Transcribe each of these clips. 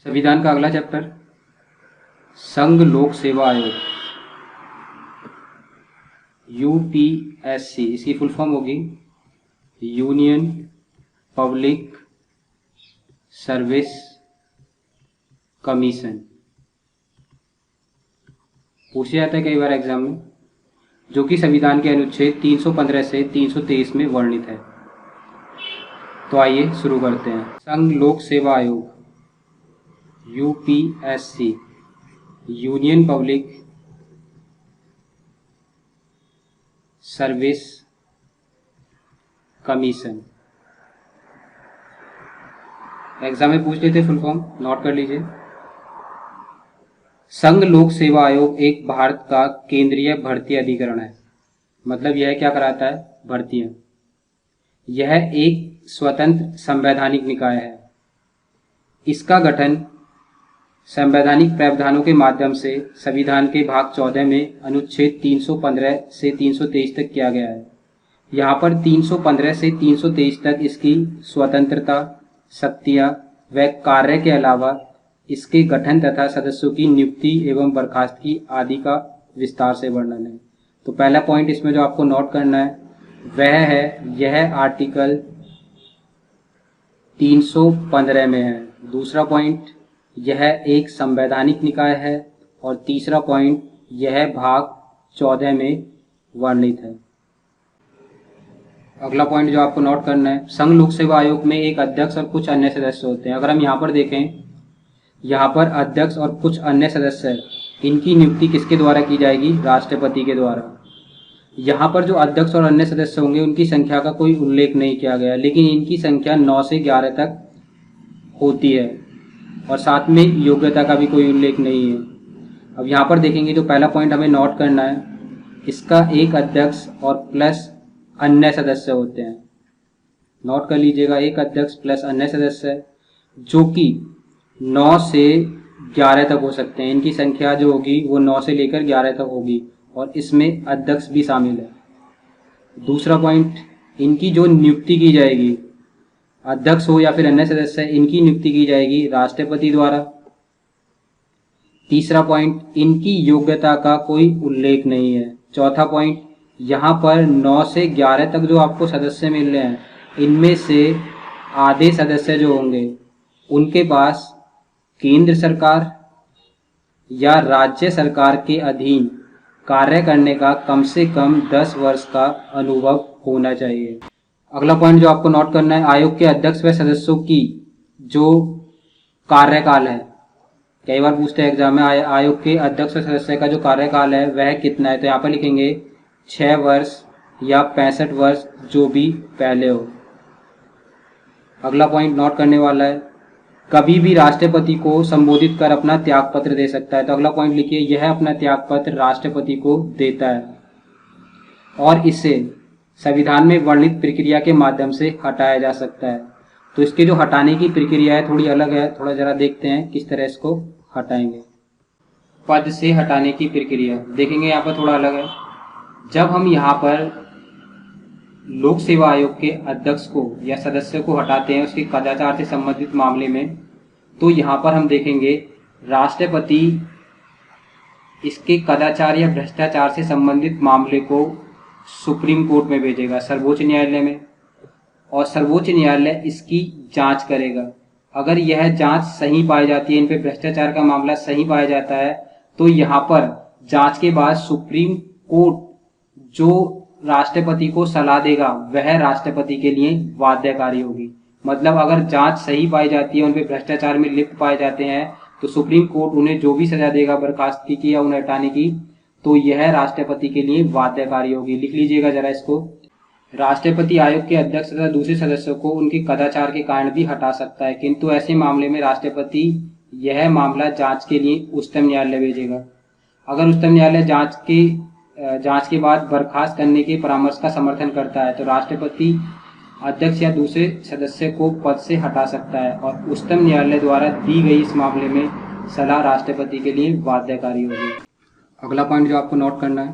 संविधान का अगला चैप्टर संघ लोक सेवा आयोग यूपीएससी, इसकी फुल फॉर्म होगी यूनियन पब्लिक सर्विस कमीशन। पूछा जाता है कई बार एग्जाम में, जो कि संविधान के अनुच्छेद 315 से 323 में वर्णित है। तो आइए शुरू करते हैं। संघ लोक सेवा आयोग UPSC, union public service commission. Exam में पूछ लेते, फुल फॉर्म नोट कर लीजिए। संघ लोक सेवा आयोग एक भारत का केंद्रीय भर्ती अधिकरण है। मतलब यह क्या कराता है? भर्तियां। यह एक स्वतंत्र संवैधानिक निकाय है। इसका गठन संवैधानिक प्रावधानों के माध्यम से संविधान के भाग 14 में अनुच्छेद 315 से 323 तक किया गया है। यहाँ पर 315 से 323 तक इसकी स्वतंत्रता, शक्तियाँ व कार्य के अलावा इसके गठन तथा सदस्यों की नियुक्ति एवं बर्खास्तगी आदि का विस्तार से वर्णन है। तो पहला पॉइंट इसमें जो आपको नोट करना है वह है, यह आर्टिकल 315 में है। दूसरा पॉइंट, यह एक संवैधानिक निकाय है। और तीसरा पॉइंट, यह भाग 14 में वर्णित है। अगला पॉइंट जो आपको नोट करना है, संघ लोक सेवा आयोग में एक अध्यक्ष और कुछ अन्य सदस्य होते हैं। अगर हम यहाँ पर देखें, यहाँ पर अध्यक्ष और कुछ अन्य सदस्य, इनकी नियुक्ति किसके द्वारा की जाएगी? राष्ट्रपति के द्वारा। यहाँ पर जो अध्यक्ष और अन्य सदस्य होंगे उनकी संख्या का कोई उल्लेख नहीं किया गया, लेकिन इनकी संख्या 9 से 11 तक होती है और साथ में योग्यता का भी कोई उल्लेख नहीं है। अब यहाँ पर देखेंगे तो पहला पॉइंट हमें नोट करना है, इसका एक अध्यक्ष और प्लस अन्य सदस्य होते हैं। नोट कर लीजिएगा, एक अध्यक्ष प्लस अन्य सदस्य, जो कि 9 से 11 तक हो सकते हैं। इनकी संख्या जो होगी वो 9 से लेकर 11 तक होगी और इसमें अध्यक्ष भी शामिल है। दूसरा पॉइंट, इनकी जो नियुक्ति की जाएगी, अध्यक्ष हो या फिर अन्य सदस्य, इनकी नियुक्ति की जाएगी राष्ट्रपति द्वारा। तीसरा पॉइंट, इनकी योग्यता का कोई उल्लेख नहीं है। चौथा पॉइंट, यहाँ पर 9 से 11 तक जो आपको सदस्य मिल रहे हैं, इनमें से आधे सदस्य जो होंगे उनके पास केंद्र सरकार या राज्य सरकार के अधीन कार्य करने का कम से कम 10 वर्ष का अनुभव होना चाहिए। अगला पॉइंट जो आपको नोट करना है, आयोग के अध्यक्ष व सदस्यों की जो कार्यकाल है। कई बार पूछते हैं एग्जाम में, आयोग के अध्यक्ष व सदस्य का जो कार्यकाल है वह कितना है? तो यहाँ पर लिखेंगे 6 वर्ष या 65 वर्ष, जो भी पहले हो। अगला पॉइंट नोट करने वाला है, कभी भी राष्ट्रपति को संबोधित कर अपना त्याग पत्र दे सकता है। तो अगला पॉइंट लिखिए, यह अपना त्याग पत्र राष्ट्रपति को देता है और इसे संविधान में वर्णित प्रक्रिया के माध्यम से हटाया जा सकता है। तो इसके जो हटाने की प्रक्रिया है थोड़ी अलग है, थोड़ा जरा देखते हैं किस तरह इसको हटाएंगे। पद से हटाने की प्रक्रिया देखेंगे, यहाँ पर थोड़ा अलग है। जब हम यहाँ पर लोक सेवा आयोग के अध्यक्ष को या सदस्य को हटाते हैं उसके कदाचार से संबंधित मामले में, तो यहाँ पर हम देखेंगे राष्ट्रपति इसके कदाचार या भ्रष्टाचार से संबंधित मामले को सुप्रीम कोर्ट में भेजेगा, सर्वोच्च न्यायालय में, और सर्वोच्च न्यायालय इसकी जांच करेगा। अगर यह जांच सही पाई जाती है, इन पे भ्रष्टाचार का मामला सही पाया जाता है, तो यहाँ पर जांच के बाद सुप्रीम कोर्ट जो राष्ट्रपति को सलाह देगा वह राष्ट्रपति के लिए बाध्यकारी होगी। मतलब अगर जांच सही पाई जाती है, उन पे भ्रष्टाचार में लिप्त पाए जाते हैं, तो सुप्रीम कोर्ट उन्हें जो भी सजा देगा बर्खास्तगी की या उन्हें हटाने की, तो यह राष्ट्रपति के लिए बाध्यकारी होगी। लिख लीजिएगा जरा इसको। राष्ट्रपति आयोग के अध्यक्ष तथा दूसरे सदस्यों को उनके कदाचार के कारण भी हटा सकता है, किंतु ऐसे मामले में राष्ट्रपति यह मामला जांच के लिए उच्चतम न्यायालय भेजेगा। अगर उच्चतम न्यायालय जांच के बाद बर्खास्त करने के परामर्श का समर्थन करता है, तो राष्ट्रपति अध्यक्ष या दूसरे सदस्य को पद से हटा सकता है और उच्चतम न्यायालय द्वारा दी गई इस मामले में सलाह राष्ट्रपति के लिए बाध्यकारी होगी। अगला पॉइंट जो आपको नोट करना है,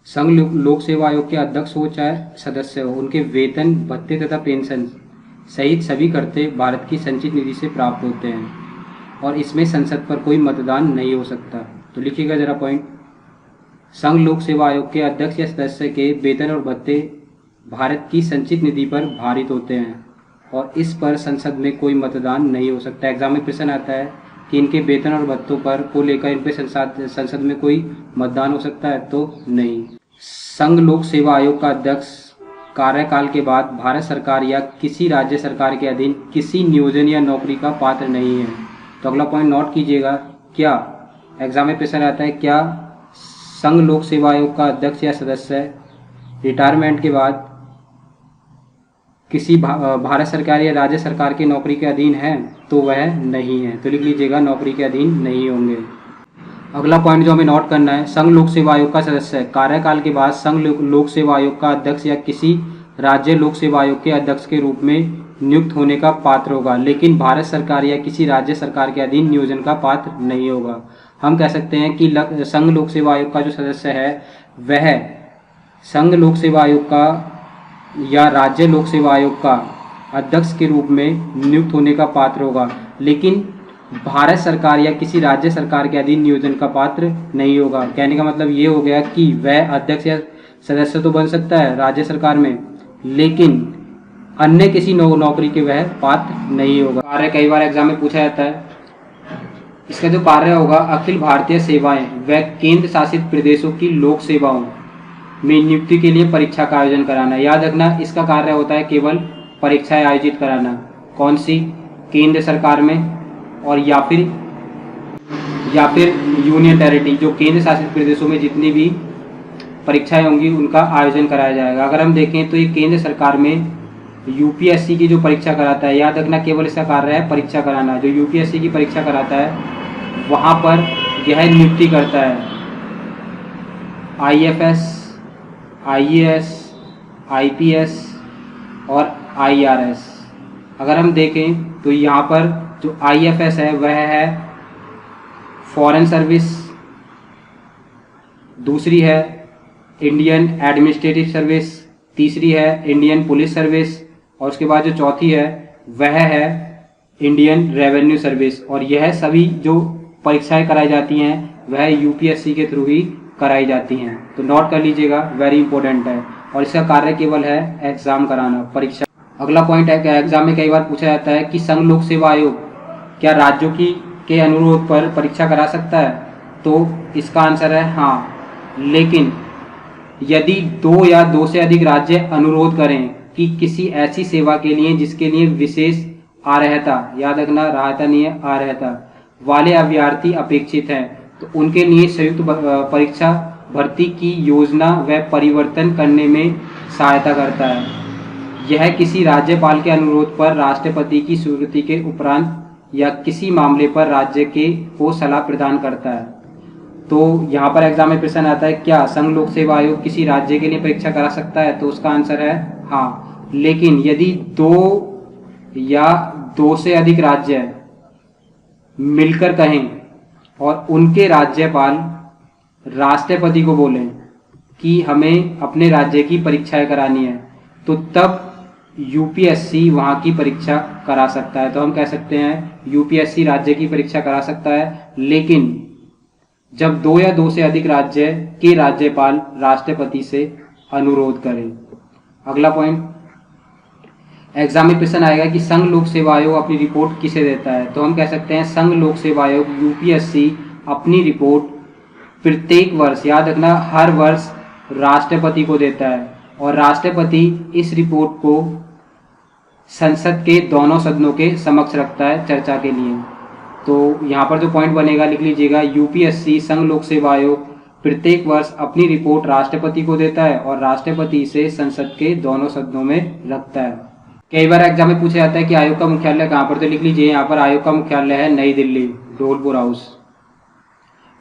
संघ लोक सेवा आयोग के अध्यक्ष हो चाहे सदस्य हो, उनके वेतन, भत्ते तथा पेंशन सहित सभी करते भारत की संचित निधि से प्राप्त होते हैं और इसमें संसद पर कोई मतदान नहीं हो सकता। तो लिखिएगा ज़रा पॉइंट। संघ लोक सेवा आयोग के अध्यक्ष या सदस्य के वेतन और भत्ते भारत की संचित निधि पर भारित होते हैं और इस पर संसद में कोई मतदान नहीं हो सकता। एग्जाम में प्रश्न आता है कि इनके वेतन और भत्तों पर को लेकर इन पर संसद में कोई मतदान हो सकता है, तो नहीं। संघ लोक सेवा आयोग का अध्यक्ष कार्यकाल के बाद भारत सरकार या किसी राज्य सरकार के अधीन किसी नियोजन या नौकरी का पात्र नहीं है। तो अगला पॉइंट नोट कीजिएगा। क्या एग्जाम में प्रश्न आता है, क्या संघ लोक सेवा आयोग का अध्यक्ष या सदस्य रिटायरमेंट के बाद किसी भारत सरकार या राज्य सरकार की नौकरी के अधीन है? तो वह नहीं है। तो लिख लीजिएगा नौकरी के अधीन नहीं होंगे। अगला पॉइंट जो हमें नोट करना है, संघ लोक सेवा आयोग का सदस्य कार्यकाल के बाद संघ लोक सेवा आयोग का अध्यक्ष या किसी राज्य लोक सेवा आयोग के अध्यक्ष के रूप में नियुक्त होने का पात्र होगा, लेकिन भारत सरकार या किसी राज्य सरकार के अधीन नियोजन का पात्र नहीं होगा। हम कह सकते हैं कि संघ लोक सेवा आयोग का जो सदस्य है वह संघ लोक सेवा आयोग का या राज्य लोक सेवा आयोग का अध्यक्ष के रूप में नियुक्त होने का पात्र होगा, लेकिन भारत सरकार या किसी राज्य सरकार के अधीन नियोजन का पात्र नहीं होगा। कहने का मतलब ये हो गया कि वह अध्यक्ष या सदस्य तो बन सकता है राज्य सरकार में, लेकिन अन्य किसी नौकरी के वह पात्र नहीं होगा। कार्य कई बार एग्जाम में पूछा जाता है। इसका जो कार्य होगा, अखिल भारतीय सेवाएं व केंद्र शासित प्रदेशों की लोक सेवाओं में नियुक्ति के लिए परीक्षा का आयोजन कराना। याद रखना, इसका कार्य होता है केवल परीक्षाएं आयोजित कराना। कौन सी? केंद्र सरकार में और या फिर यूनियन टेरिटरी, जो केंद्र शासित प्रदेशों में जितनी भी परीक्षाएं होंगी उनका आयोजन कराया जाएगा। अगर हम देखें तो ये केंद्र सरकार में यूपीएससी की जो परीक्षा कराता है, याद रखना केवल इसका कार्य है परीक्षा कराना। जो यूपीएससी की परीक्षा कराता है वहाँ पर यह नियुक्ति करता है आईएफएस, आईएएस, आईपीएस और आईआरएस। अगर हम देखें तो यहाँ पर जो आईएफएस है वह है फॉरेन सर्विस, दूसरी है इंडियन एडमिनिस्ट्रेटिव सर्विस, तीसरी है इंडियन पुलिस सर्विस और उसके बाद जो चौथी है वह है इंडियन रेवेन्यू सर्विस। और यह सभी जो परीक्षाएं कराई जाती हैं वह यूपीएससी के थ्रू ही कराई जाती हैं। तो नोट कर लीजिएगा, वेरी इंपॉर्टेंट है। और इसका कार्य केवल है एग्जाम कराना, परीक्षा। अगला पॉइंट है कि एग्जाम में कई बार पूछा जाता है कि संघ लोक सेवा आयोग क्या राज्यों के अनुरोध पर परीक्षा करा सकता है? तो इसका आंसर है हाँ, लेकिन यदि 2 या 2 से अधिक राज्य अनुरोध करें कि किसी ऐसी सेवा के लिए जिसके लिए विशेष अर्हता, याद रखना अर्हता नहीं है अर्हता, वाले अभ्यर्थी अपेक्षित हैं, तो उनके लिए संयुक्त परीक्षा भर्ती की योजना व परिवर्तन करने में सहायता करता है। यह किसी राज्यपाल के अनुरोध पर राष्ट्रपति की स्वीकृति के उपरांत या किसी मामले पर राज्य को सलाह प्रदान करता है। तो यहाँ पर एग्जाम में प्रश्न आता है, क्या संघ लोक सेवा आयोग किसी राज्य के लिए परीक्षा करा सकता है? तो उसका आंसर है हाँ, लेकिन यदि 2 या 2 से अधिक राज्य मिलकर कहें और उनके राज्यपाल राष्ट्रपति को बोलें कि हमें अपने राज्य की परीक्षाएं करानी है, तो तब यूपीएससी वहाँ की परीक्षा करा सकता है। तो हम कह सकते हैं यूपीएससी राज्य की परीक्षा करा सकता है, लेकिन जब 2 या 2 से अधिक राज्य के राज्यपाल राष्ट्रपति से अनुरोध करें। अगला पॉइंट एग्जाम में प्रश्न आएगा कि संघ लोक सेवा आयोग अपनी रिपोर्ट किसे देता है? तो हम कह सकते हैं संघ लोक सेवा आयोग यूपीएससी अपनी रिपोर्ट प्रत्येक वर्ष, याद रखना हर वर्ष राष्ट्रपति को देता है और राष्ट्रपति इस रिपोर्ट को संसद के दोनों सदनों के समक्ष रखता है चर्चा के लिए। तो यहाँ पर जो पॉइंट बनेगा लिख लीजिएगा, यूपीएससी संघ लोक सेवा आयोग प्रत्येक वर्ष अपनी रिपोर्ट राष्ट्रपति को देता है और राष्ट्रपति इसे संसद के दोनों सदनों में रखता है। कई बार एग्जाम में पूछा जाता है कि आयोग का मुख्यालय कहाँ पर? तो लिख लीजिए यहाँ पर आयोग का मुख्यालय है नई दिल्ली, धौलपुर हाउस,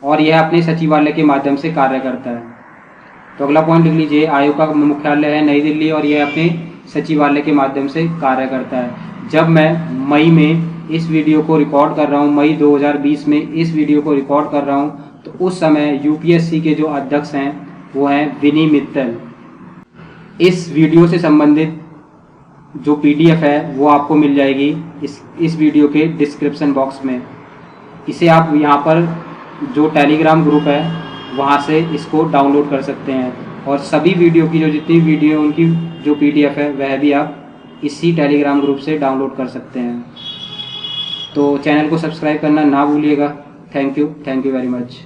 और यह अपने सचिवालय के माध्यम से कार्य करता है। तो अगला पॉइंट लिख लीजिए, आयोग का मुख्यालय है नई दिल्ली और यह अपने सचिवालय के माध्यम से कार्य करता है। जब मैं मई में इस वीडियो को रिकॉर्ड कर रहा हूँ, मई 2020 में इस वीडियो को रिकॉर्ड कर रहा हूँ, तो उस समय यूपीएससी के जो अध्यक्ष हैं वो हैं विनी मित्तल। इस वीडियो से संबंधित जो पीडीएफ है वो आपको मिल जाएगी इस वीडियो के डिस्क्रिप्शन बॉक्स में। इसे आप यहाँ पर जो टेलीग्राम ग्रुप है वहाँ से इसको डाउनलोड कर सकते हैं, और सभी वीडियो की जो जितनी वीडियो उनकी जो PDF है वह भी आप इसी टेलीग्राम ग्रुप से डाउनलोड कर सकते हैं। तो चैनल को सब्सक्राइब करना ना भूलिएगा। Thank you very much.